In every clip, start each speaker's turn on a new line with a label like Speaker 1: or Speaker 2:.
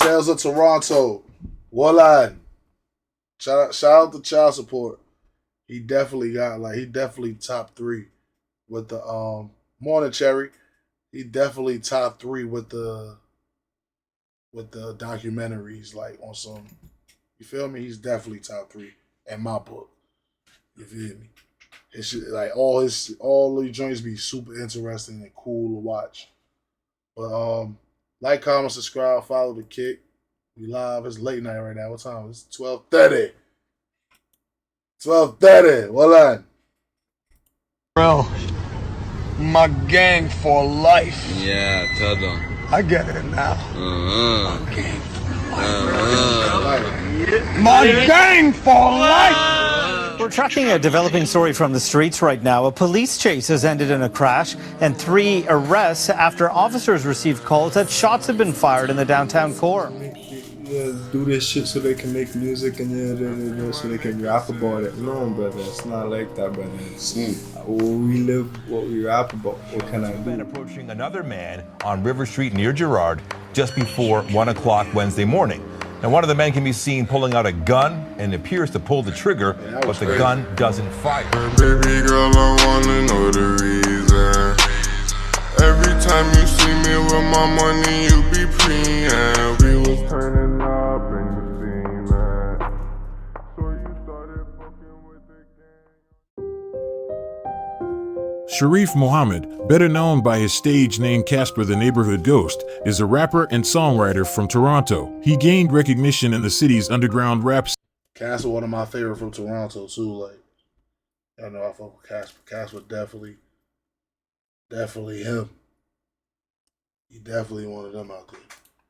Speaker 1: Tales of Toronto. Warline. Shout out to child support. He definitely top 3 with the Morning Cherry. He definitely top 3 with the documentaries, like on some, you feel me? He's definitely top 3 in my book. You feel me? It should, like all the joints be super interesting and cool to watch. But like, comment, subscribe, follow the kick. We live. It's late night right now. What time? It's 12:30. 12:30. Well on.
Speaker 2: Bro, my gang for life.
Speaker 3: Yeah, tell them.
Speaker 2: I get it now.
Speaker 3: My
Speaker 2: gang for life. My gang for life.
Speaker 4: We're tracking a developing story from the streets right now. A police chase has ended in a crash and 3 arrests after officers received calls that shots had been fired in the downtown core.
Speaker 5: Yeah, do this shit so they can make music and so they can rap about it. No, brother, it's not like that, brother. We live what we rap about. What can I do?
Speaker 6: Man approaching another man on River Street near Girard just before 1 o'clock Wednesday morning. Now, one of the men can be seen pulling out a gun and appears to pull the trigger, but the gun doesn't fire.
Speaker 7: Baby girl, I wanna know the reason. Every time you see me with my money, you be preying. We was turning up and you seen that. So you started fucking with the gang.
Speaker 8: Sharif Muhammad, better known by his stage name Casper the Neighborhood Ghost, is a rapper and songwriter from Toronto. He gained recognition in the city's underground rap scene.
Speaker 1: Casper, one of my favorite from Toronto too. Like, I know I fuck with Casper. Casper definitely him. He definitely one of them out there.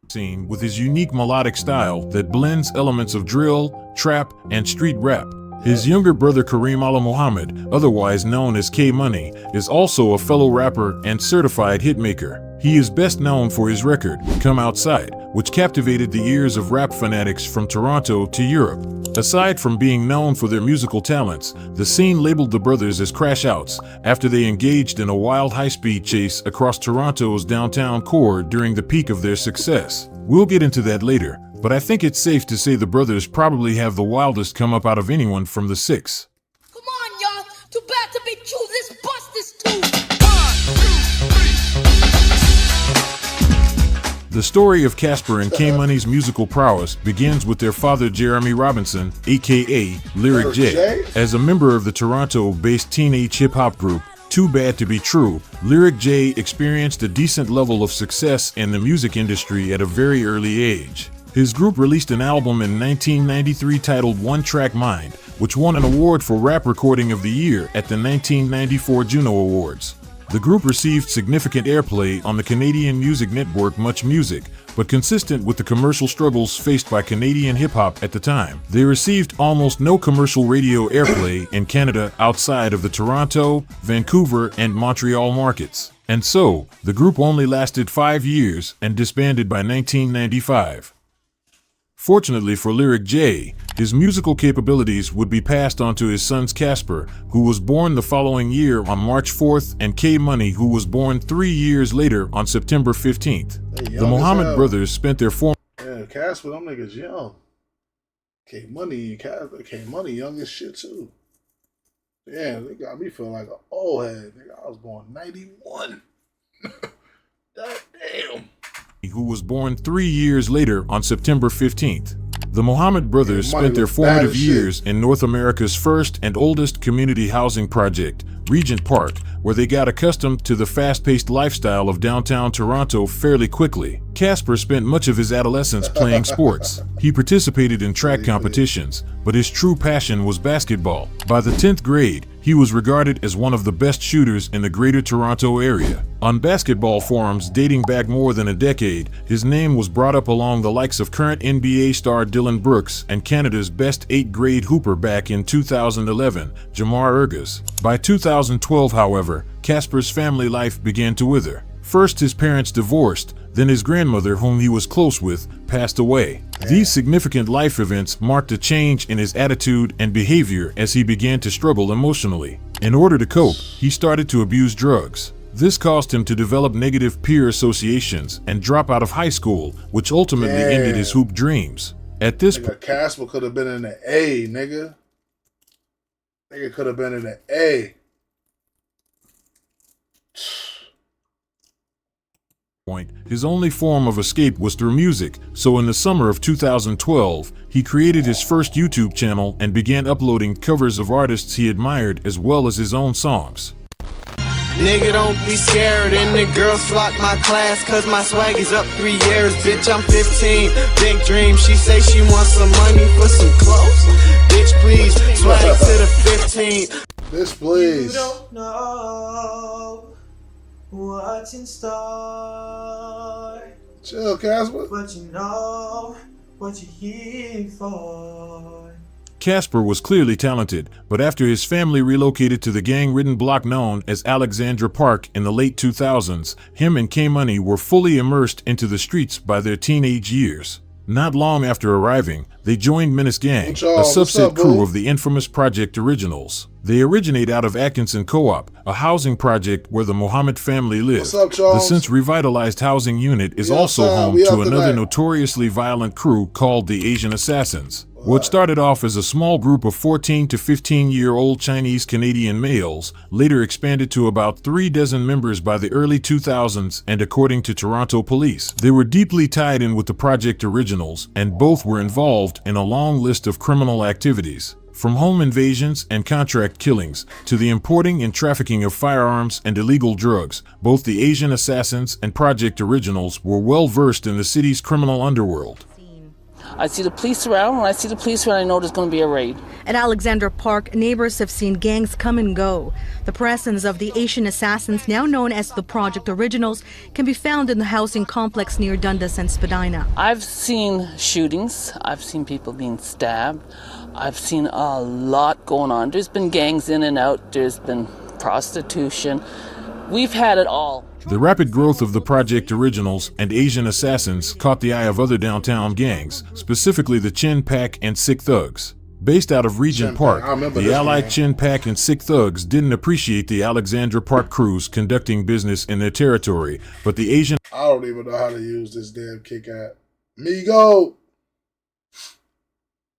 Speaker 8: Scene with his unique melodic style that blends elements of drill, trap, and street rap. His younger brother Kareem Allah Muhammad, otherwise known as K-Money, is also a fellow rapper and certified hitmaker. He is best known for his record, Come Outside, which captivated the ears of rap fanatics from Toronto to Europe. Aside from being known for their musical talents, the scene labeled the brothers as crash outs after they engaged in a wild high-speed chase across Toronto's downtown core during the peak of their success. We'll get into that later, but I think it's safe to say the brothers probably have the wildest come up out of anyone from the six.
Speaker 9: Come on, y'all. Too bad to be true. Let's bust this too.
Speaker 8: The story of Casper and K-Money's musical prowess begins with their father Jeremy Robinson, aka Lyric J. As a member of the Toronto-based teenage hip-hop group Too Bad to Be True, Lyric J experienced a decent level of success in the music industry at a very early age. His group released an album in 1993 titled One Track Mind, which won an award for Rap Recording of the Year at the 1994 Juno Awards. The group received significant airplay on the Canadian music network Much Music, but consistent with the commercial struggles faced by Canadian hip-hop at the time, they received almost no commercial radio airplay in Canada outside of the Toronto, Vancouver, and Montreal markets. And so, the group only lasted 5 years and disbanded by 1995. Fortunately for Lyric J, his musical capabilities would be passed on to his sons Casper, who was born the following year on March 4th, and K-Money, who was born 3 years later on September 15th. The Muhammad brothers spent their form.
Speaker 1: Yeah, Casper, them niggas young. K-Money young as shit too. Yeah, they got me feeling like an old head. Nigga, I was born 91. God damn.
Speaker 8: Who was born 3 years later on September 15th. The Muhammad brothers spent their formative years in North America's first and oldest community housing project, Regent Park, where they got accustomed to the fast-paced lifestyle of downtown Toronto fairly quickly. Casper spent much of his adolescence playing sports. He participated in track competitions, but his true passion was basketball. By the 10th grade, he was regarded as one of the best shooters in the Greater Toronto area. On basketball forums dating back more than a decade, his name was brought up along the likes of current NBA star Dylan Brooks and Canada's best 8th grade hooper back in 2011, Jamar Urgas. By 2012, however, Casper's family life began to wither. First, his parents divorced, then his grandmother, whom he was close with, passed away. These significant life events marked a change in his attitude and behavior as he began to struggle emotionally. In order to cope, he started to abuse drugs. This caused him to develop negative peer associations and drop out of high school, which ultimately ended his hoop dreams. At this point,
Speaker 1: Casper could have been in the A, nigga. Nigga could have been in the A.
Speaker 8: His only form of escape was through music, so in the summer of 2012, he created his first YouTube channel and began uploading covers of artists he admired as well as his own songs.
Speaker 10: Nigga, don't be scared, and the girls flock my class, cause my swag is up 3 years. Bitch, I'm 15, big dream. She say she wants some money for some clothes. Bitch, please, swag to the 15.
Speaker 1: This, please.
Speaker 10: You don't know what's in store.
Speaker 1: Chill, Casper.
Speaker 10: But you know what you're here for.
Speaker 8: Casper was clearly talented, but after his family relocated to the gang-ridden block known as Alexandra Park in the late 2000s, him and K-Money were fully immersed into the streets by their teenage years. Not long after arriving, they joined Menace Gang, a subset crew of the infamous Project Originals. They originate out of Atkinson Co-op, a housing project where the Muhammad family lives. The since revitalized housing unit is also home to another notoriously violent crew called the Asian Assassins. What started off as a small group of 14 to 15-year-old Chinese-Canadian males later expanded to about 3 dozen members by the early 2000s, and according to Toronto police, they were deeply tied in with the Project Originals, and both were involved in a long list of criminal activities. From home invasions and contract killings to the importing and trafficking of firearms and illegal drugs, both the Asian Assassins and Project Originals were well versed in the city's criminal underworld.
Speaker 11: I see the police around. When I see the police around, I know there's going to be a raid.
Speaker 12: At Alexandra Park, neighbors have seen gangs come and go. The presence of the Asian Assassins, now known as the Project Originals, can be found in the housing complex near Dundas and Spadina.
Speaker 11: I've seen shootings. I've seen people being stabbed. I've seen a lot going on. There's been gangs in and out. There's been prostitution. We've had it all.
Speaker 8: The rapid growth of the Project Originals and Asian Assassins caught the eye of other downtown gangs, specifically the Chin Pack and Sick Thugs. Based out of Regent Park, the allied Chin Pack and Sick Thugs didn't appreciate the Alexandra Park crews conducting business in their territory, but the Asian...
Speaker 1: I don't even know how to use this damn kick app. Migo!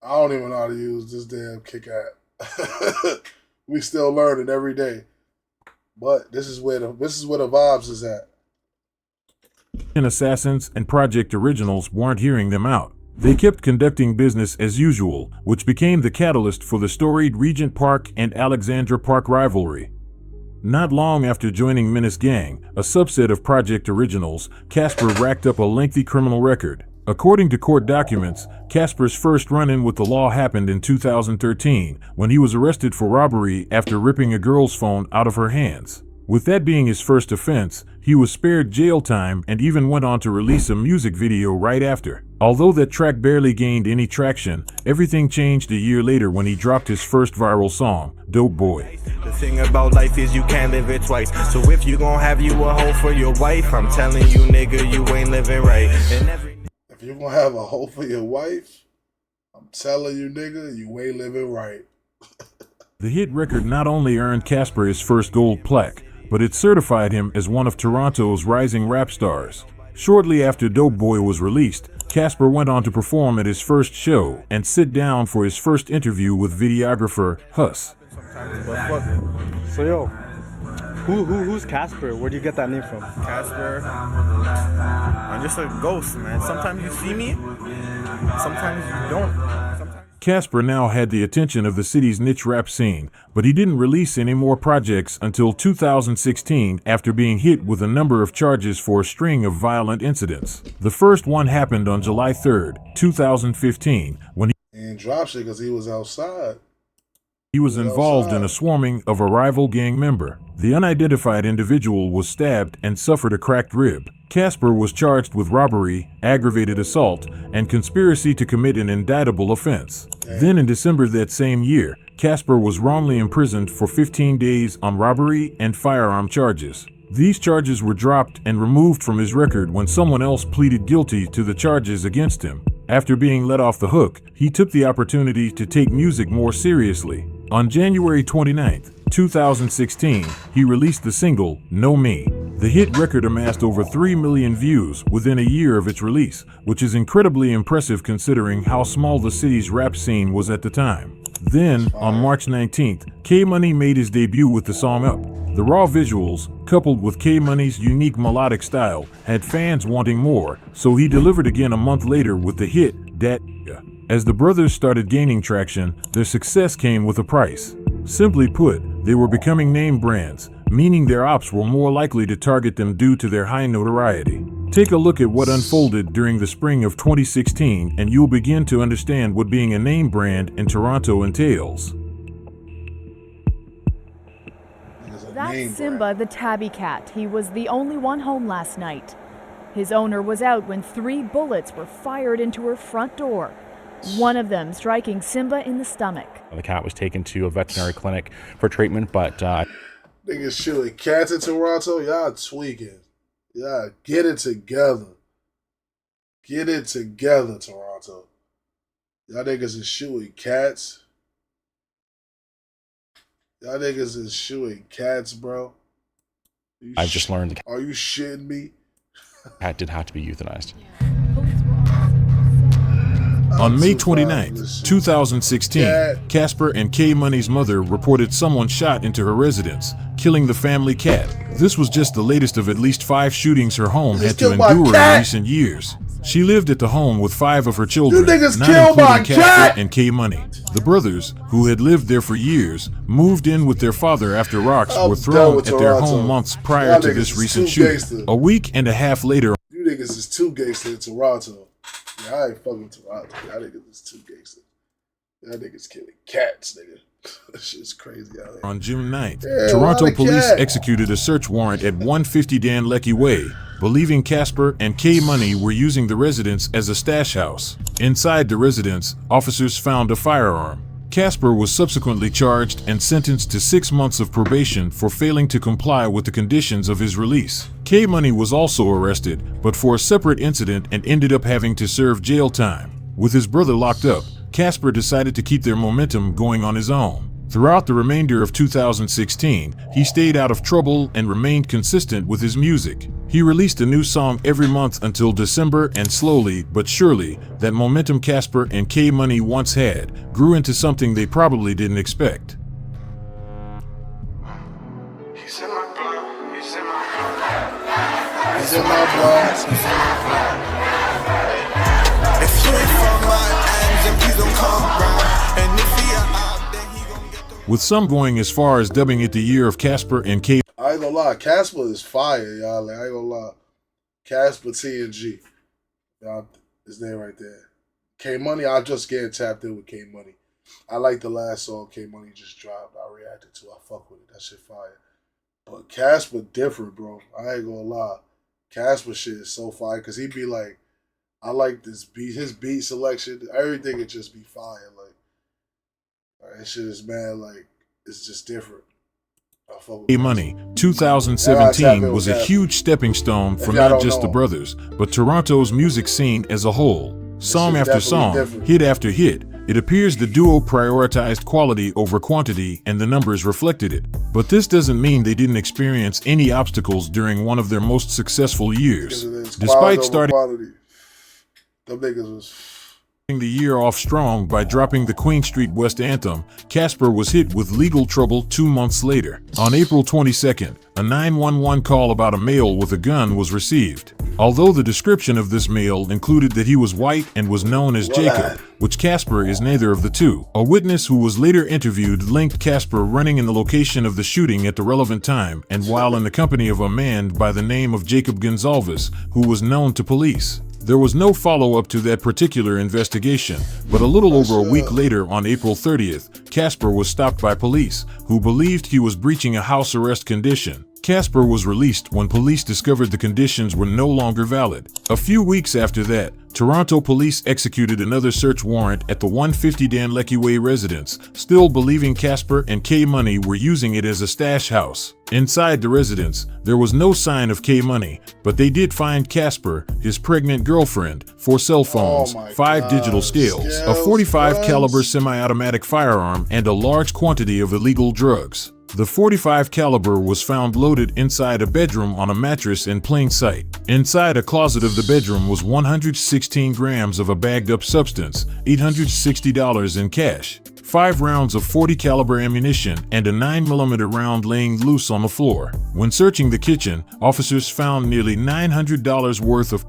Speaker 1: I don't even know how to use this damn kick app. We still learning every day. But this is where the vibes is at.
Speaker 8: Assassins and Project Originals weren't hearing them out. They kept conducting business as usual, which became the catalyst for the storied Regent Park and Alexandra Park rivalry. Not long after joining Menace Gang, a subset of Project Originals, Casper racked up a lengthy criminal record. According to court documents, Casper's first run-in with the law happened in 2013, when he was arrested for robbery after ripping a girl's phone out of her hands. With that being his first offense, he was spared jail time and even went on to release a music video right after. Although that track barely gained any traction, everything changed a year later when he dropped his first viral song, Dope Boy.
Speaker 10: The thing about life is you can't live it twice. So if you gon' have you a hoe for your wife, I'm telling you nigga, you ain't living right.
Speaker 1: If you're gonna have a hoe for your wife, I'm telling you, nigga, you ain't living right.
Speaker 8: The hit record not only earned Casper his first gold plaque, but it certified him as one of Toronto's rising rap stars. Shortly after Dope Boy was released, Casper went on to perform at his first show and sit down for his first interview with videographer Huss.
Speaker 13: So yo, who's Casper? Where do you get that name from?
Speaker 14: Casper, I'm just a ghost, man. Sometimes you see me, sometimes you don't.
Speaker 8: Casper now had the attention of the city's niche rap scene, but he didn't release any more projects until 2016 after being hit with a number of charges for a string of violent incidents. The first one happened on July 3rd, 2015, when
Speaker 1: he didn't drop shit because he was outside.
Speaker 8: He was involved in a swarming of a rival gang member. The unidentified individual was stabbed and suffered a cracked rib. Casper was charged with robbery, aggravated assault, and conspiracy to commit an indictable offense. Then in December that same year, Casper was wrongly imprisoned for 15 days on robbery and firearm charges. These charges were dropped and removed from his record when someone else pleaded guilty to the charges against him. After being let off the hook, he took the opportunity to take music more seriously. On January 29th, 2016, he released the single, Know Me. The hit record amassed over 3 million views within a year of its release, which is incredibly impressive considering how small the city's rap scene was at the time. Then, on March 19th, K-Money made his debut with the song Up. The raw visuals, coupled with K-Money's unique melodic style, had fans wanting more, so he delivered again a month later with the hit, Dat. As the brothers started gaining traction, their success came with a price. Simply put, they were becoming name brands, meaning their ops were more likely to target them due to their high notoriety. Take a look at what unfolded during the spring of 2016 and you'll begin to understand what being a name brand in Toronto entails.
Speaker 15: That's Simba the tabby cat. He was the only one home last night. His owner was out when 3 bullets were fired into her front door, one of them striking Simba in the stomach.
Speaker 16: The cat was taken to a veterinary clinic for treatment, but
Speaker 1: niggas shooting cats in Toronto, y'all tweaking. Y'all get it together. Get it together, Toronto. Y'all niggas is shooting cats. Y'all niggas is shooting cats, bro.
Speaker 16: I've just learned the
Speaker 1: Are you shitting me?
Speaker 16: cat did have to be euthanized.
Speaker 8: On May 29, 2016, Casper and K-Money's mother reported someone shot into her residence, killing the family cat. This was just the latest of at least 5 shootings her home had to endure in recent years. She lived at the home with 5 of her children, not including Casper and K-Money. The brothers, who had lived there for years, moved in with their father after rocks were thrown at their home months prior to this recent shooting. A week and a half later,
Speaker 1: you niggas is too gangster in Toronto. Yeah, I ain't fucking Toronto. Y'all niggas is too gangster. Y'all niggas killing cats, nigga. That shit's crazy out here.
Speaker 8: On June 9th, Toronto police executed a search warrant at 150 Dan Leckie Way, believing Casper and K-Money were using the residence as a stash house. Inside the residence, officers found a firearm. Casper was subsequently charged and sentenced to 6 months of probation for failing to comply with the conditions of his release. K-Money was also arrested, but for a separate incident and ended up having to serve jail time. With his brother locked up, Casper decided to keep their momentum going on his own. Throughout the remainder of 2016, he stayed out of trouble and remained consistent with his music. He released a new song every month until December, and slowly but surely, that momentum Casper and K-Money once had grew into something they probably didn't expect.
Speaker 2: He's in my blood, he's in my
Speaker 1: blood. He's in my blood.
Speaker 2: If you ain't from my ends, then please don't come around. And if he out, then he gon' get the...
Speaker 8: With some going as far as dubbing it the year of Casper and K.
Speaker 1: I ain't gonna lie, Casper is fire, y'all. Like, I ain't gonna lie. Casper Tng. Y'all, his name right there. K-Money, I just getting tapped in with K-Money. I like the last song K-Money just dropped. I reacted to. I fuck with it. That shit fire. But Casper different, bro. I ain't gonna lie. Casper shit is so fire because he be like, I like this beat. His beat selection, everything would just be fire. Like, that shit is mad. Like, it's just different.
Speaker 8: K-Money, 2017 was a huge stepping stone for not just the brothers, but Toronto's music scene as a whole. Song after song, hit after hit, it appears the duo prioritized quality over quantity and the numbers reflected it. But this doesn't mean they didn't experience any obstacles during one of their most successful years. Despite starting the year off strong by dropping the Queen Street West anthem, Casper was hit with legal trouble 2 months later. On April 22nd, a 911 call about a male with a gun was received. Although the description of this male included that he was white and was known as Jacob, which Casper is neither of the two. A witness who was later interviewed linked Casper running in the location of the shooting at the relevant time and while in the company of a man by the name of Jacob Gonzalez, who was known to police. There was no follow-up to that particular investigation, but a little over a week later on April 30th, Casper was stopped by police, who believed he was breaching a house arrest condition. Casper was released when police discovered the conditions were no longer valid. A few weeks after that, Toronto police executed another search warrant at the 150 Dan Leckie Way residence, still believing Casper and K-Money were using it as a stash house. Inside the residence, there was no sign of K-Money, but they did find Casper, his pregnant girlfriend, 4 cell phones, 5 digital scales, a .45 caliber semi-automatic firearm, and a large quantity of illegal drugs. The .45 caliber was found loaded inside a bedroom on a mattress in plain sight. Inside a closet of the bedroom was 116 grams of a bagged-up substance, $860 in cash, 5 rounds of .40 caliber ammunition, and a 9mm round laying loose on the floor. When searching the kitchen, officers found nearly $900 worth of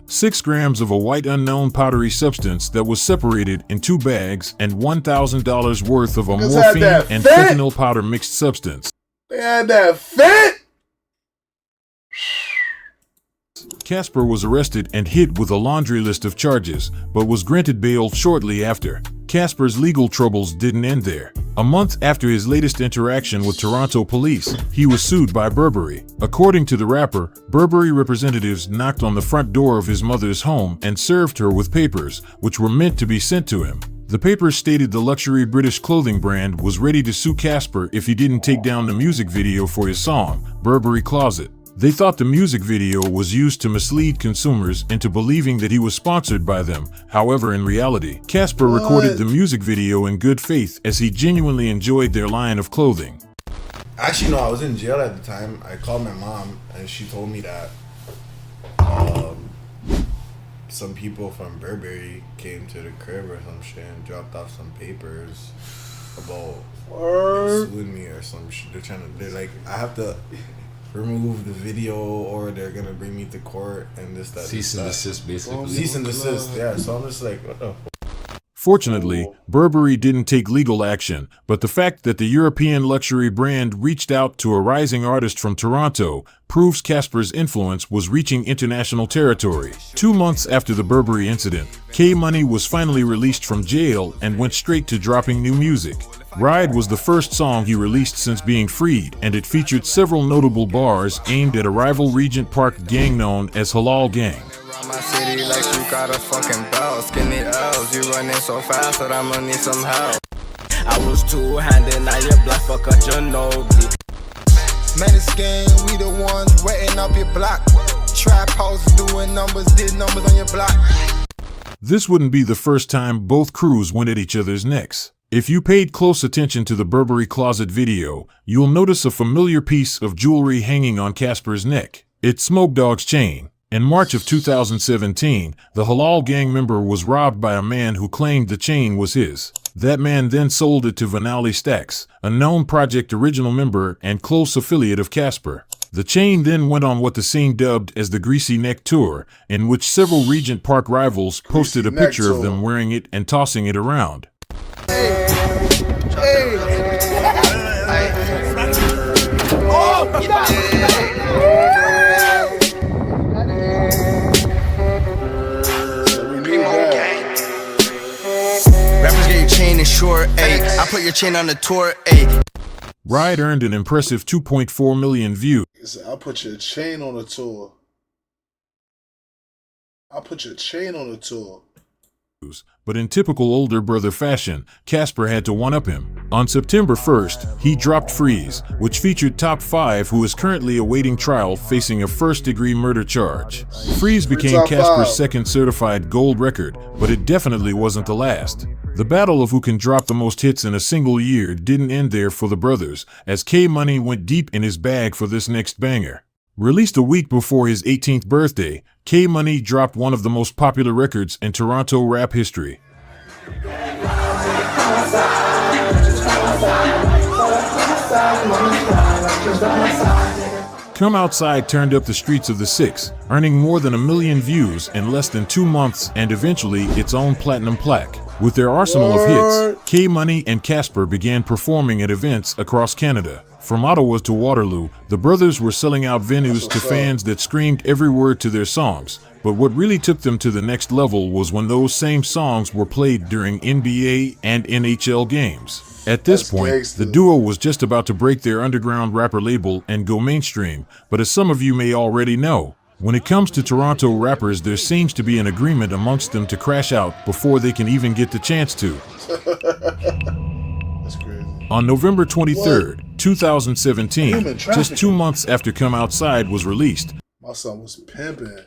Speaker 8: 6 grams of a white unknown powdery substance that was separated in 2 bags, and $1,000 worth of a morphine and fentanyl powder mixed substance.
Speaker 1: They had that fit.
Speaker 8: Casper was arrested and hit with a laundry list of charges, but was granted bail shortly after. Casper's legal troubles didn't end there. A month after his latest interaction with Toronto police, he was sued by Burberry. According to the rapper, Burberry representatives knocked on the front door of his mother's home and served her with papers, which were meant to be sent to him. The papers stated the luxury British clothing brand was ready to sue Casper if he didn't take down the music video for his song, Burberry Closet. They thought the music video was used to mislead consumers into believing that he was sponsored by them. However, in reality, Casper recorded the music video in good faith as he genuinely enjoyed their line of clothing.
Speaker 17: Actually, no, I was in jail at the time. I called my mom and she told me that some people from Burberry came to the crib or some shit and dropped off some papers about suing me or some shit. They're like, I have to remove the video or they're gonna bring me to court and this, that.
Speaker 18: Cease and desist, basically.
Speaker 17: Cease and desist, yeah. So I'm just like, what the
Speaker 8: Fortunately, Burberry didn't take legal action, but the fact that the European luxury brand reached out to a rising artist from Toronto proves Casper's influence was reaching international territory. 2 months after the Burberry incident, K-Money was finally released from jail and went straight to dropping new music. Ride was the first song he released since being freed, and it featured several notable bars aimed at a rival Regent Park gang known as Halal Gang.
Speaker 10: My city like you got a fucking bell. Skinny L's, you running so fast that I'ma need some help. I was two-handed, now you're black, fuck a Ginobili.
Speaker 2: Man, it's gang, we the ones wetting up your block. Trap house doing numbers, did numbers on your block.
Speaker 8: This wouldn't be the first time both crews went at each other's necks. If you paid close attention to the Burberry Closet video, you'll notice a familiar piece of jewelry hanging on Casper's neck. It's Smoke Dogg's chain. In March of 2017, the Halal Gang member was robbed by a man who claimed the chain was his. That man then sold it to Vanali Stacks, a known Project Original member and close affiliate of Casper. The chain then went on what the scene dubbed as the Greasy Neck Tour, in which several Regent Park rivals posted a picture of them wearing it and tossing it around.
Speaker 10: Rappers get your chain in short, ayy. I put your chain on the tour, ayy.
Speaker 8: Ride earned an impressive 2.4 million views.
Speaker 1: I'll put your chain on the tour. I'll put your chain on the tour.
Speaker 8: But in typical older brother fashion, Casper had to one-up him. On September 1st, he dropped Freeze, which featured Top 5, who is currently awaiting trial facing a first-degree murder charge. Freeze became Casper's second certified gold record, but it definitely wasn't the last. The battle of who can drop the most hits in a single year didn't end there for the brothers, as K-Money went deep in his bag for this next banger. Released a week before his 18th birthday, K-Money dropped one of the most popular records in Toronto rap history. Come Outside turned up the streets of the 6, earning more than 1 million views in less than 2 months and eventually its own platinum plaque. With their arsenal of hits, K-Money and Casper began performing at events across Canada. From Ottawa to Waterloo, the brothers were selling out venues to fans that screamed every word to their songs. But what really took them to the next level was when those same songs were played during NBA and NHL games. At this point, the duo was just about to break their underground rapper label and go mainstream. But as some of you may already know, when it comes to Toronto rappers, there seems to be an agreement amongst them to crash out before they can even get the chance to.
Speaker 1: That's crazy.
Speaker 8: On November 23rd, 2017, just 2 months after Come Outside was released,
Speaker 1: my son was pimping.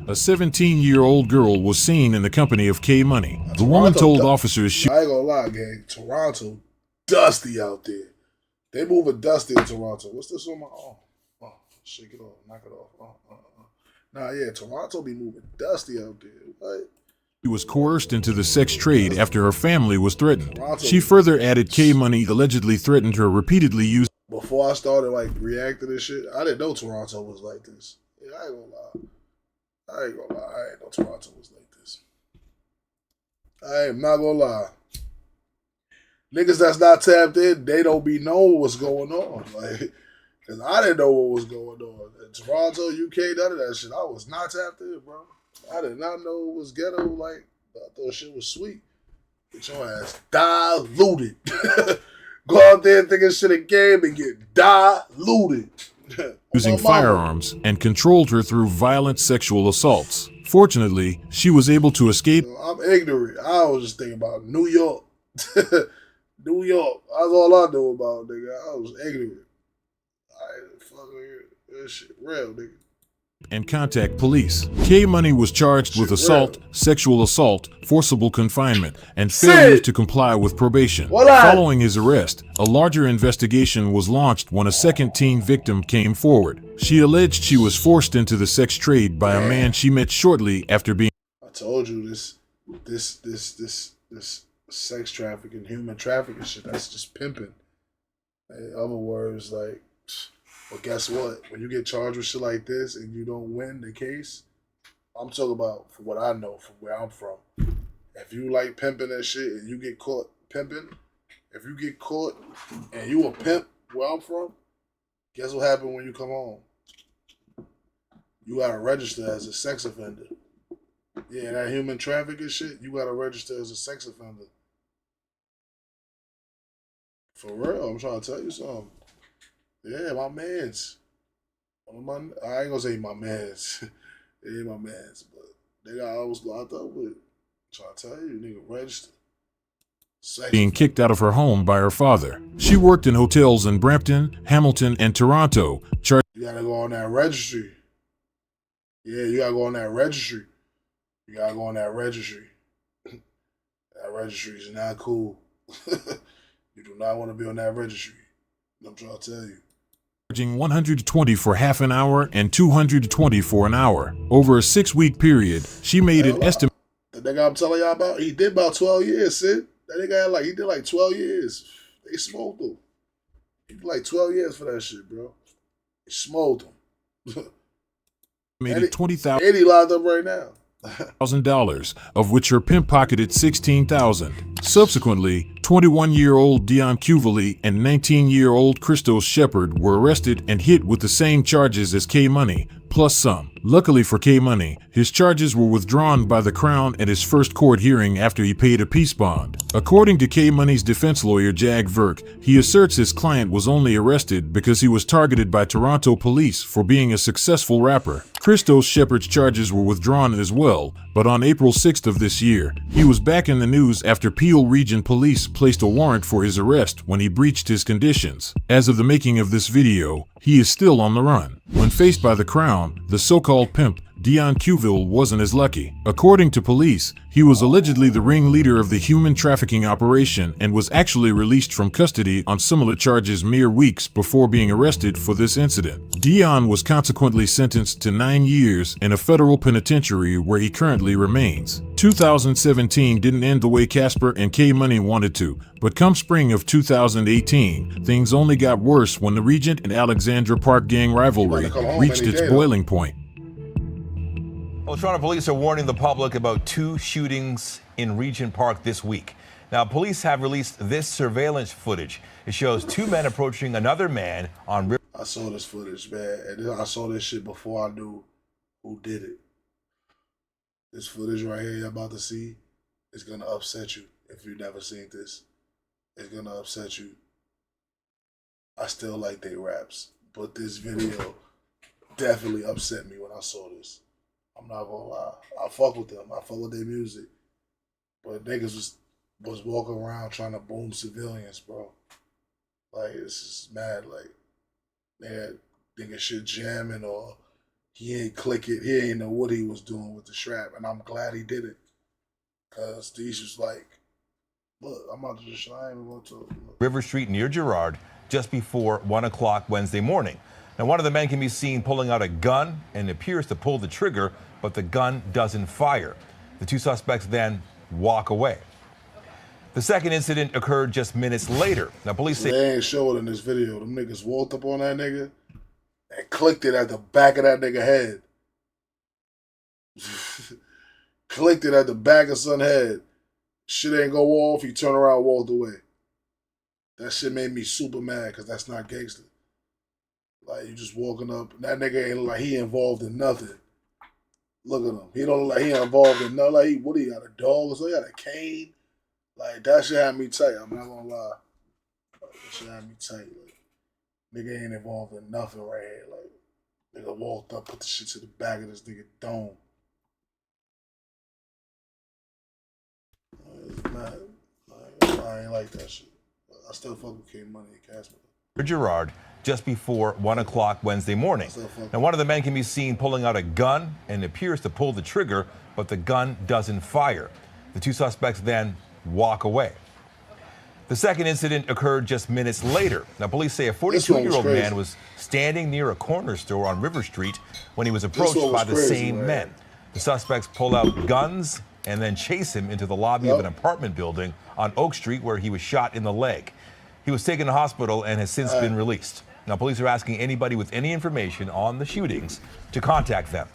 Speaker 8: A 17-year-old girl was seen in the company of K-Money. The woman told officers she...
Speaker 1: I ain't gonna lie, gang. Toronto dusty out there. They moving dusty in Toronto. What's this on my arm? Oh, shake it off. Knock it off. Nah, yeah, Toronto be moving dusty out there. What?
Speaker 8: She was coerced into the sex trade after her family was threatened. She further added K-Money allegedly threatened her repeatedly using.
Speaker 1: Before I started like reacting to shit, I didn't know Toronto was like this. Yeah, I ain't gonna lie. I ain't know Toronto was like this. I am not gonna lie. Niggas that's not tapped in, they don't be knowing what's going on. Like, cause I didn't know what was going on. In Toronto, UK, none of that shit. I was not tapped in, bro. I did not know it was ghetto. Like, I thought shit was sweet. Get your ass diluted. Go out there thinking shit a game and get diluted.
Speaker 8: Using firearms and controlled her through violent sexual assaults. Fortunately, she was able to escape.
Speaker 1: I'm ignorant. I was just thinking about New York. New York. That's all I know about, nigga. I was ignorant. I ain't fucking this shit real, nigga.
Speaker 8: And contact police. K-Money was charged with assault, sexual assault, forcible confinement, and failure to comply with probation. Following his arrest, a larger investigation was launched when a second teen victim came forward. She alleged she was forced into the sex trade by a man she met shortly after being.
Speaker 1: I told you this sex trafficking, human trafficking shit, that's just pimping. In other words, like, but guess what? When you get charged with shit like this and you don't win the case, I'm talking about from what I know, from where I'm from. If you like pimping that shit and you get caught pimping, if you get caught and you a pimp where I'm from, guess what happened when you come home? You gotta register as a sex offender. Yeah, that human trafficking shit, you gotta register as a sex offender. For real, I'm trying to tell you something. Yeah, my mans. I ain't gonna say my mans. It ain't my mans, but they got I was locked up with. I'm trying to tell you, nigga, register.
Speaker 8: Being kicked out of her home by her father. She worked in hotels in Brampton, Hamilton, and Toronto.
Speaker 1: You gotta go on that registry. Yeah, you gotta go on that registry. You gotta go on that registry. That registry is not cool. You do not want to be on that registry. I'm trying to tell you.
Speaker 8: Charging $120 for half an hour and $220 for an hour. Over a 6-week period, she made an estimate.
Speaker 1: The nigga I'm telling y'all about, he did about 12 years, Sid. That nigga he did like 12 years. They smoked him. He did like 12 years for that shit, bro. They smoked him.
Speaker 8: Made it $20,000.
Speaker 1: And he locked up right now.
Speaker 8: $1,000, of which her pimp pocketed $16,000. Subsequently, 21-year-old Dion Cuvely and 19-year-old Christos Shepard were arrested and hit with the same charges as K-Money, plus some. Luckily for K-Money, his charges were withdrawn by the Crown at his first court hearing after he paid a peace bond. According to K-Money's defense lawyer Jag Verk, he asserts his client was only arrested because he was targeted by Toronto police for being a successful rapper. Christos Shepard's charges were withdrawn as well, but on April 6th of this year, he was back in the news after Peel Region Police placed a warrant for his arrest when he breached his conditions. As of the making of this video, he is still on the run. When faced by the Crown, the so-called pimp, Dion Cuville, wasn't as lucky. According to police, he was allegedly the ringleader of the human trafficking operation and was actually released from custody on similar charges mere weeks before being arrested for this incident. Dion was consequently sentenced to 9 years in a federal penitentiary where he currently remains. 2017 didn't end the way Casper and K-Money wanted to, but come spring of 2018, things only got worse when the Regent and Alexandra Park gang rivalry reached its boiling point.
Speaker 6: Well, Toronto police are warning the public about 2 shootings in Regent Park this week. Now, police have released this surveillance footage. It shows 2 men approaching another man on River.
Speaker 1: I saw this footage, man, and I saw this shit before I knew who did it. This footage right here you're about to see is gonna upset you if you've never seen this. It's gonna upset you. I still like their raps, but this video definitely upset me when I saw this. I'm not gonna lie. I fuck with them. I fuck with their music. But niggas was walking around trying to boom civilians, bro. Like, it's just mad. Like, they had thinking shit jamming or he ain't click it. He ain't know what he was doing with the strap. And I'm glad he did it. Because these was like Look, I'm about to just, I ain't even going to.
Speaker 6: River Street near Girard just before 1 o'clock Wednesday morning. Now, one of the men can be seen pulling out a gun and appears to pull the trigger, but the gun doesn't fire. The two suspects then walk away. The second incident occurred just minutes later. Now, police say
Speaker 1: they ain't show it in this video. Them niggas walked up on that nigga and clicked it at the back of that nigga head. Clicked it at the back of son head. Shit ain't go off. He turned around and walked away. That shit made me super mad because that's not gangster. Like, you just walking up. That nigga ain't like he involved in nothing. Look at him. He don't look like he involved in nothing. Like, what, he got a dog or something? He got a cane? Like, that shit had me tight. I'm not gonna lie. Like, that shit had me tight. Like, nigga ain't involved in nothing right here. Like, nigga walked up, put the shit to the back of this nigga dome. Like, I ain't like that shit. I still fuck with K Money and Casper.
Speaker 6: Girard just before 1 o'clock Wednesday morning. Now, one of the men can be seen pulling out a gun and appears to pull the trigger, but the gun doesn't fire. The two suspects then walk away. The second incident occurred just minutes later. Now, police say a 42-year-old man was standing near a corner store on River Street when he was approached by the same men. The suspects pull out guns and then chase him into the lobby of an apartment building on Oak Street, where he was shot in the leg. He was taken to hospital and has since been released. Now, police are asking anybody with any information on the shootings to contact them.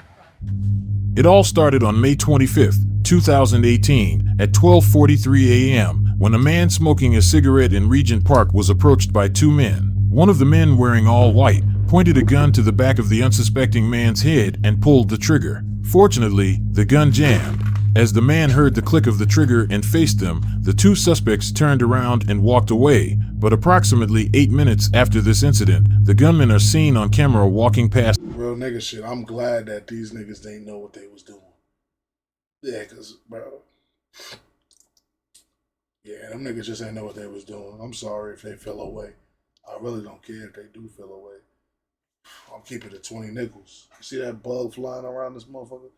Speaker 8: It all started on May 25th, 2018 at 12:43 a.m. when a man smoking a cigarette in Regent Park was approached by two men. One of the men, wearing all white, pointed a gun to the back of the unsuspecting man's head and pulled the trigger. Fortunately, the gun jammed. As the man heard the click of the trigger and faced them, the two suspects turned around and walked away. But approximately 8 minutes after this incident, the gunmen are seen on camera walking past.
Speaker 1: Real nigga shit. I'm glad that these niggas didn't know what they was doing. Yeah, because, bro. Yeah, them niggas just ain't know what they was doing. I'm sorry if they fell away. I really don't care if they do fell away. I'm keeping it 20 nickels. You see that bug flying around this motherfucker?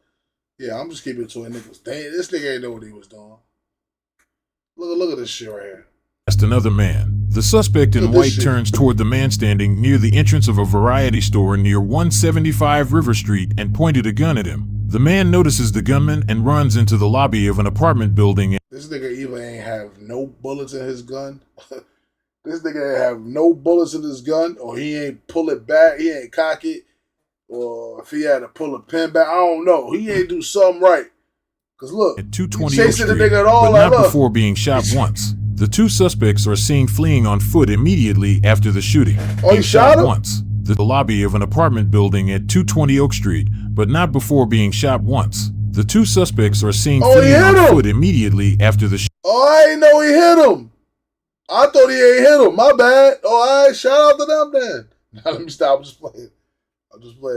Speaker 1: Yeah, I'm just keeping it 20 nickels. Dang, this nigga ain't know what he was doing. Look at this shit right here.
Speaker 8: Past another man. The suspect in white turns toward the man standing near the entrance of a variety store near 175 River Street and pointed a gun at him. The man notices the gunman and runs into the lobby of an apartment building.
Speaker 1: This nigga either ain't have no bullets in his gun. This nigga ain't have no bullets in his gun, or he ain't pull it back, he ain't cock it, or if he had to pull a pin back, I don't know. He ain't do something right. Cause look,
Speaker 8: at 220
Speaker 1: chasing the
Speaker 8: Street,
Speaker 1: nigga at all,
Speaker 8: but
Speaker 1: like,
Speaker 8: not before being shot once. The two suspects are seen fleeing on foot immediately after the shooting.
Speaker 1: Oh, he shot him?
Speaker 8: Once. The lobby of an apartment building at 220 Oak Street, but not before being shot once. The two suspects are seen fleeing on foot immediately after the shooting.
Speaker 1: Oh, I ain't know he hit him. I thought he ain't hit him. My bad. Oh, all right. Shout out to them then. Now let me stop. I'm just playing.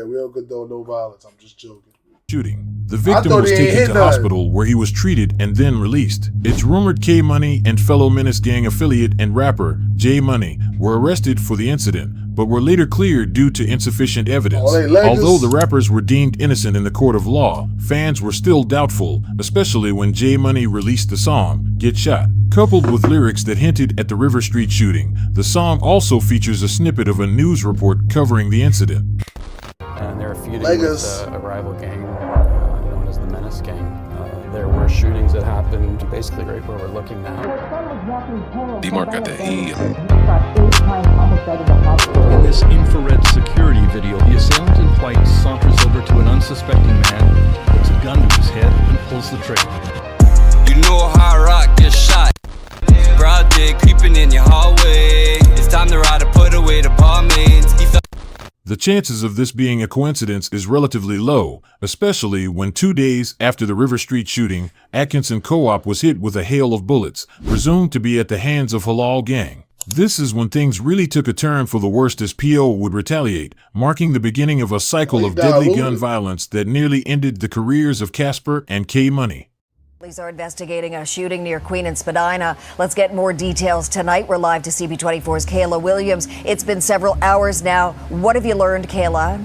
Speaker 1: We don't condone no violence. I'm just joking.
Speaker 8: Shooting. The victim was taken to hospital where he was treated and then released. It's rumored K Money and fellow Menace Gang affiliate and rapper J Money were arrested for the incident, but were later cleared due to insufficient evidence. Although the rappers were deemed innocent in the court of law, fans were still doubtful, especially when J Money released the song Get Shot. Coupled with lyrics that hinted at the River Street shooting, the song also features a snippet of a news report covering the incident.
Speaker 18: And they're feuding with a rival gang known as the Menace Gang. There were shootings that happened basically right where we're looking now.
Speaker 19: In this infrared security video, the assailant in white saunters over to an unsuspecting man, puts a gun to his head, and pulls the trigger.
Speaker 20: You know how I rock, get shot. Broad day creeping in your hallway. It's time to ride to put away the bombings.
Speaker 8: The chances of this being a coincidence is relatively low, especially when 2 days after the River Street shooting, Atkinson Co-op was hit with a hail of bullets, presumed to be at the hands of Halal Gang. This is when things really took a turn for the worst as PO would retaliate, marking the beginning of a cycle of deadly gun violence that nearly ended the careers of Casper and K Money.
Speaker 21: Police are investigating a shooting near Queen and Spadina. Let's get more details tonight. We're live to CB24's Kayla Williams. It's been several hours now. What have you learned, Kayla?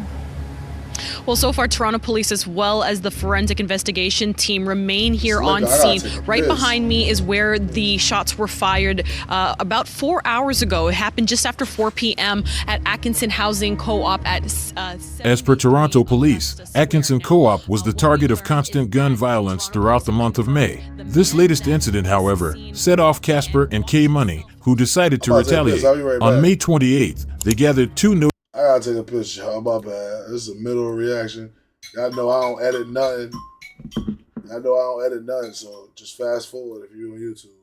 Speaker 3: Well, so far, Toronto Police as well as the forensic investigation team remain here on scene. Right behind me is where the shots were fired about 4 hours ago. It happened just after 4 p.m. at Atkinson Housing Co-op at...
Speaker 8: As per Toronto Police, Atkinson Co-op was the target of constant gun violence throughout the month of May. This latest incident, however, set off Casper and K Money, who decided to retaliate. On May 28th, they gathered two
Speaker 1: I gotta take a picture, y'all. My bad. This is a middle reaction. Y'all know I don't edit nothing. So just fast forward if you're on YouTube.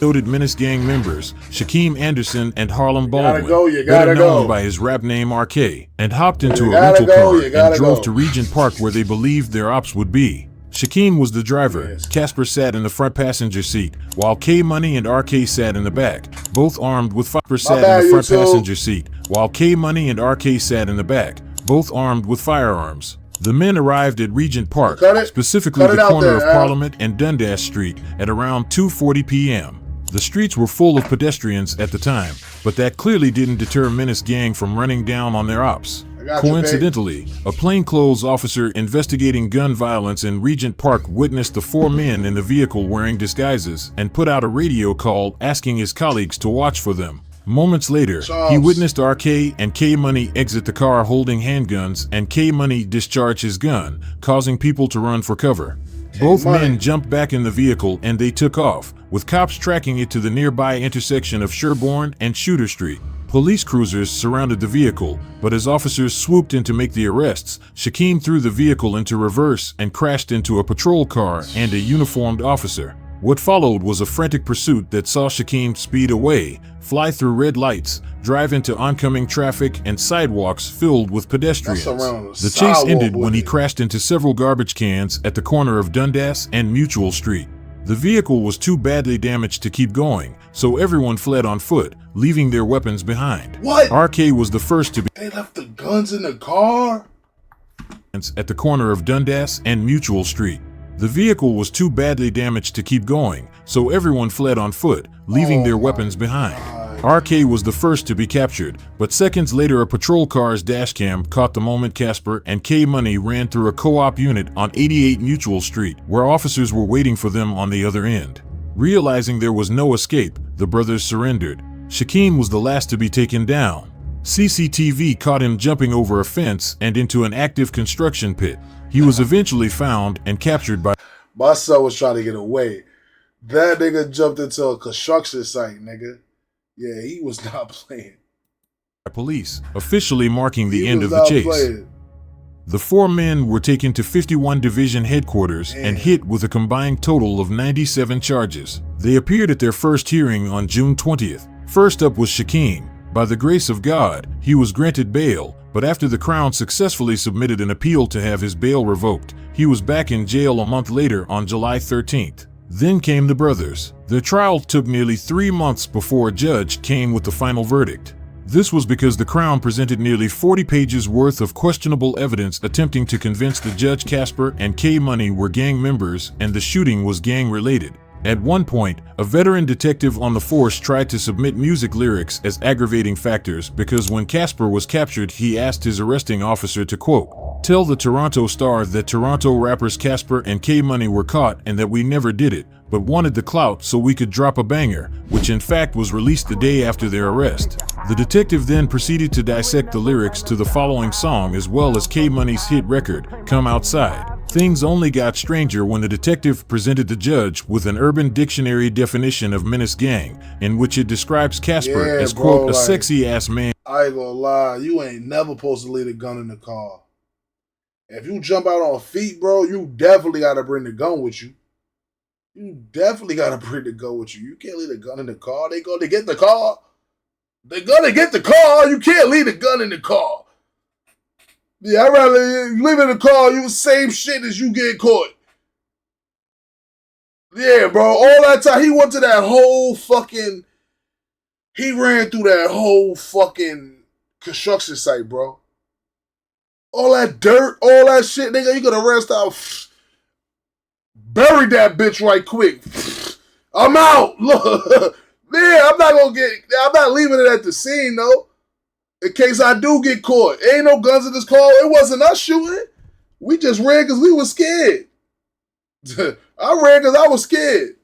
Speaker 8: noted Menace Gang members, Shaquem Anderson and Harlem Baldwin,
Speaker 1: you
Speaker 8: better
Speaker 1: gotta
Speaker 8: known
Speaker 1: go.
Speaker 8: by his rap name RK, and hopped into a rental car and drove to Regent Park where they believed their ops would be. Shaquem was the driver, Casper sat in the front passenger seat, while K Money and RK sat in the back, both armed with firearms. Sat in the front passenger seat, while K Money and RK sat in the back, both armed with firearms. The men arrived at Regent Park, specifically the corner of Parliament and Dundas Street, at around 2:40 p.m. The streets were full of pedestrians at the time, but that clearly didn't deter Menace Gang from running down on their ops. Coincidentally, a plainclothes officer investigating gun violence in Regent Park witnessed the four men in the vehicle wearing disguises and put out a radio call asking his colleagues to watch for them. Moments later, he witnessed RK and K Money exit the car holding handguns, and K Money discharge his gun, causing people to run for cover. Both men jumped back in the vehicle and they took off, with cops tracking it to the nearby intersection of Sherbourne and Shooter Street. Police cruisers surrounded the vehicle, but as officers swooped in to make the arrests, Shaquem threw the vehicle into reverse and crashed into a patrol car and a uniformed officer. What followed was a frantic pursuit that saw Shaquem speed away, fly through red lights, drive into oncoming traffic and sidewalks filled with pedestrians. The chase ended when he crashed into several garbage cans at the corner of Dundas and Mutual Street. The vehicle was too badly damaged to keep going, so everyone fled on foot, leaving their weapons behind.
Speaker 1: What?
Speaker 8: RK was the first to be.
Speaker 1: They left the guns in the car?
Speaker 8: At the corner of Dundas and Mutual Street. The vehicle was too badly damaged to keep going, so everyone fled on foot, leaving their weapons behind. RK was the first to be captured, but seconds later a patrol car's dashcam caught the moment Casper and K Money ran through a co-op unit on 88 Mutual Street, where officers were waiting for them on the other end. Realizing there was no escape, the brothers surrendered. Shaquem was the last to be taken down. CCTV caught him jumping over a fence and into an active construction pit. He was eventually found and captured by...
Speaker 1: My son was trying to get away. That nigga jumped into a construction site, nigga. Yeah, he was not playing.
Speaker 8: Police, officially marking the end of the chase. The four men were taken to 51 Division headquarters and hit with a combined total of 97 charges. They appeared at their first hearing on June 20th. First up was Shaquem. By the grace of God, he was granted bail, but after the Crown successfully submitted an appeal to have his bail revoked, he was back in jail a month later on July 13th. Then came the brothers. Their trial took nearly 3 months before a judge came with the final verdict. This was because the Crown presented nearly 40 pages worth of questionable evidence attempting to convince the judge Casper and K Money were gang members and the shooting was gang-related. At one point, a veteran detective on the force tried to submit music lyrics as aggravating factors because when Casper was captured, he asked his arresting officer to, quote, "Tell the Toronto Star that Toronto rappers Casper and K Money were caught and that we never did it, but wanted the clout so we could drop a banger," which in fact was released the day after their arrest. The detective then proceeded to dissect the lyrics to the following song as well as K Money's hit record, Come Outside. Things only got stranger when the detective presented the judge with an Urban Dictionary definition of Menace Gang, in which it describes Casper as, quote, a sexy-ass man.
Speaker 1: I ain't gonna lie, you ain't never supposed to leave a gun in the car. If you jump out on feet, bro, you definitely gotta bring the gun with you. You definitely gotta bring the gun with you. You can't leave the gun in the car. They gonna get the car. They're gonna get the car. You can't leave the gun in the car. Yeah, I'd rather you live in the car, you the same shit as you get caught. Yeah, bro, all that time, he went to that whole fucking, he ran through that whole fucking construction site, bro. All that dirt, all that shit, nigga, you gonna rest out, bury that bitch right quick. I'm out, look. Yeah, I'm not leaving it at the scene, though. in case I do get caught. Ain't no guns in this car. It wasn't us shooting. We just ran because we were scared. I ran because I was scared.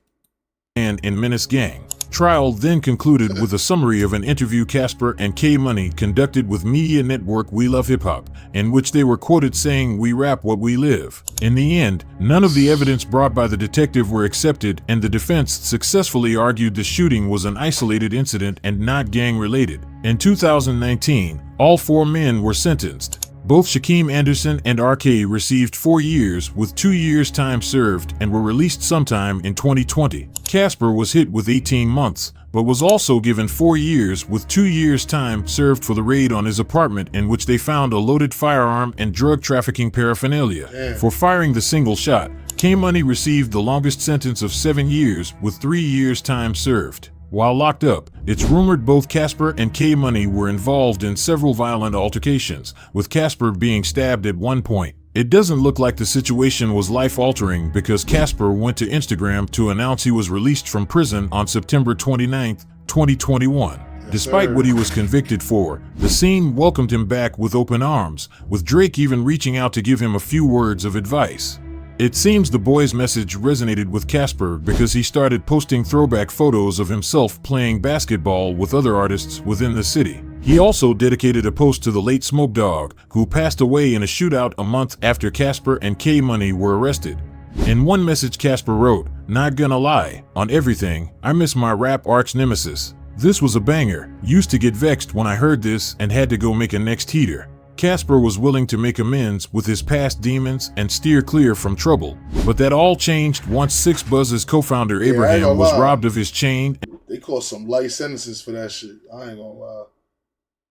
Speaker 8: And in Menace Gang. Trial then concluded with a summary of an interview Casper and K-Money conducted with media network We Love Hip Hop, in which they were quoted saying, "We rap what we live." In the end, none of the evidence brought by the detective were accepted, and the defense successfully argued the shooting was an isolated incident and not gang-related. In 2019, all 4 men were sentenced. Both Shaquem Anderson and RK received 4 years with 2 years time served and were released sometime in 2020. Casper was hit with 18 months, but was also given 4 years with 2 years time served for the raid on his apartment in which they found a loaded firearm and drug trafficking paraphernalia. For firing the single shot, K-Money received the longest sentence of 7 years with 3 years time served. While locked up, it's rumored both Casper and K-Money were involved in several violent altercations, with Casper being stabbed at one point. It doesn't look like the situation was life-altering because Casper went to Instagram to announce he was released from prison on September 29, 2021. Despite what he was convicted for, the scene welcomed him back with open arms, with Drake even reaching out to give him a few words of advice. It seems the boy's message resonated with Casper because he started posting throwback photos of himself playing basketball with other artists within the city. He also dedicated a post to the late Smoke Dogg, who passed away in a shootout a month after Casper and K-Money were arrested. In one message Casper wrote, "Not gonna lie, on everything, I miss my rap arch nemesis. This was a banger, used to get vexed when I heard this and had to go make a next heater." Casper was willing to make amends with his past demons and steer clear from trouble, but that all changed once 6buzz's co-founder Abraham was robbed of his chain.
Speaker 1: They caught some light sentences for that shit. I ain't gonna lie.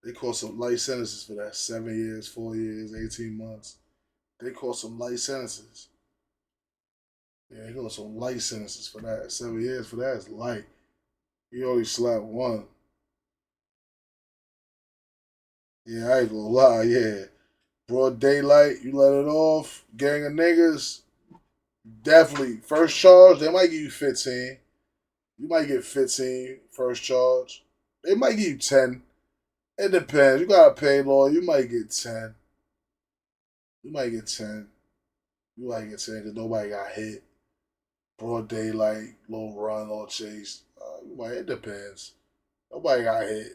Speaker 1: They caught some light sentences for that. 7 years, 4 years, 18 months. They caught some light sentences. Yeah, they caught some light sentences for that. 7 years for that is light. He only slapped one. Yeah, I ain't gonna lie, yeah. Broad daylight, you let it off, gang of niggas, definitely. First charge, they might give you 15. You might get 15 first charge. They might give you 10. It depends. You gotta pay law, you might get 10. You might get 10. You might get 10 because nobody got hit. Broad daylight, little run, little chase. It depends. Nobody got hit.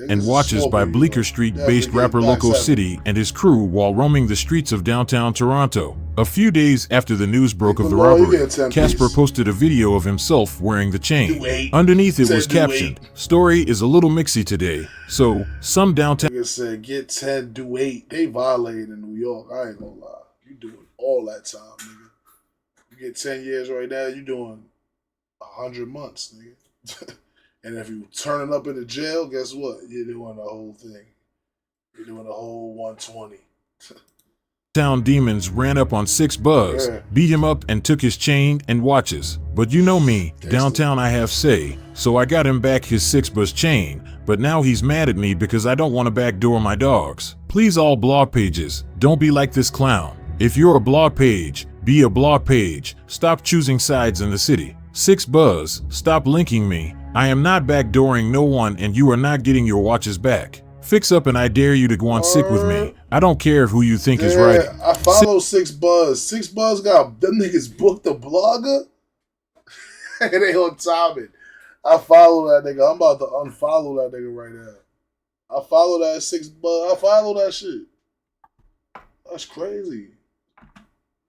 Speaker 8: And watches by Bleecker Street-based rapper Loco City and his crew while roaming the streets of downtown Toronto. A few days after the news broke of the robbery, Casper posted a video of himself wearing the chain. Underneath it was captioned, "Story is a little mixy today, so some downtown..."
Speaker 1: Nigga said, get 10, do 8. They violated in New York. I ain't gonna lie. You doing all that time, nigga. You get 10 years right now, you doing 100 months, nigga. And if you turning up in the jail, guess what? You're doing the whole thing. You're doing the whole 120.
Speaker 8: Town demons ran up on 6buzz, beat him up and took his chain and watches. But you know me, downtown I have say, so I got him back his 6buzz chain, but now he's mad at me because I don't want to backdoor my dogs. Please all blog pages, don't be like this clown. If you're a blog page, be a blog page. Stop choosing sides in the city. 6buzz, stop linking me. I am not backdooring no one and you are not getting your watches back. Fix up and I dare you to go on sick with me. I don't care who you think is right.
Speaker 1: I follow 6buzz. 6buzz got them niggas booked a blogger. And they on timing. I follow that nigga. I'm about to unfollow that nigga right now. I follow that 6buzz. I follow that shit. That's crazy.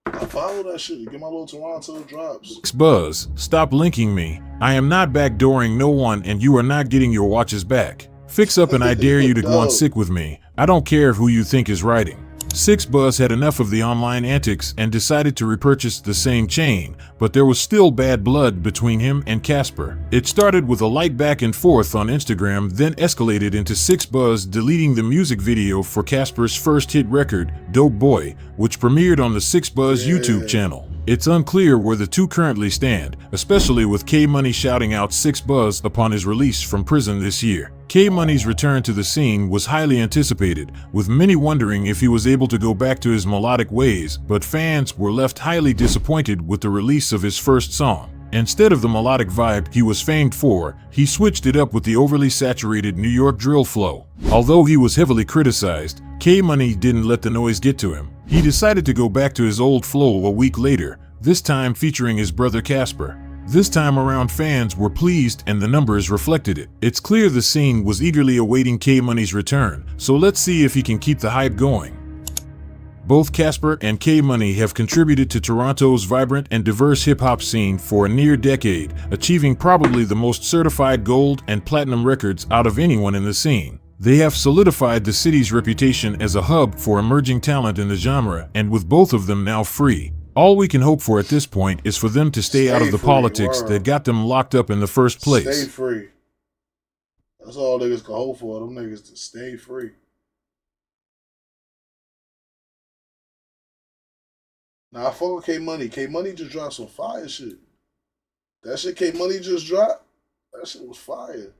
Speaker 1: I follow that shit. Get my little Toronto drops.
Speaker 8: 6buzz, stop linking me. I am not backdooring no one and you are not getting your watches back. Fix up and I dare you to go on sick with me. I don't care who you think is writing. 6buzz had enough of the online antics and decided to repurchase the same chain, but there was still bad blood between him and Casper. It started with a light back and forth on Instagram, then escalated into 6buzz deleting the music video for Casper's first hit record, Dope Boy, which premiered on the 6buzz YouTube channel. It's unclear where the two currently stand, especially with K-Money shouting out 6buzz upon his release from prison this year. K-Money's return to the scene was highly anticipated, with many wondering if he was able to go back to his melodic ways, but fans were left highly disappointed with the release of his first song. Instead of the melodic vibe he was famed for, he switched it up with the overly saturated New York drill flow. Although he was heavily criticized, K-Money didn't let the noise get to him. He decided to go back to his old flow a week later, this time featuring his brother Casper. This time around, fans were pleased and the numbers reflected it. It's clear the scene was eagerly awaiting K-Money's return, so let's see if he can keep the hype going. Both Casper and K-Money have contributed to Toronto's vibrant and diverse hip-hop scene for a near decade, achieving probably the most certified gold and platinum records out of anyone in the scene. They have solidified the city's reputation as a hub for emerging talent in the genre, and with both of them now free, all we can hope for at this point is for them to stay out of the politics that got them locked up in the first place.
Speaker 1: Stay free. That's all niggas can hope for, them niggas to stay free. Now I fuck with K-Money. K-Money just dropped some fire shit. That shit K-Money just dropped, that shit was fire.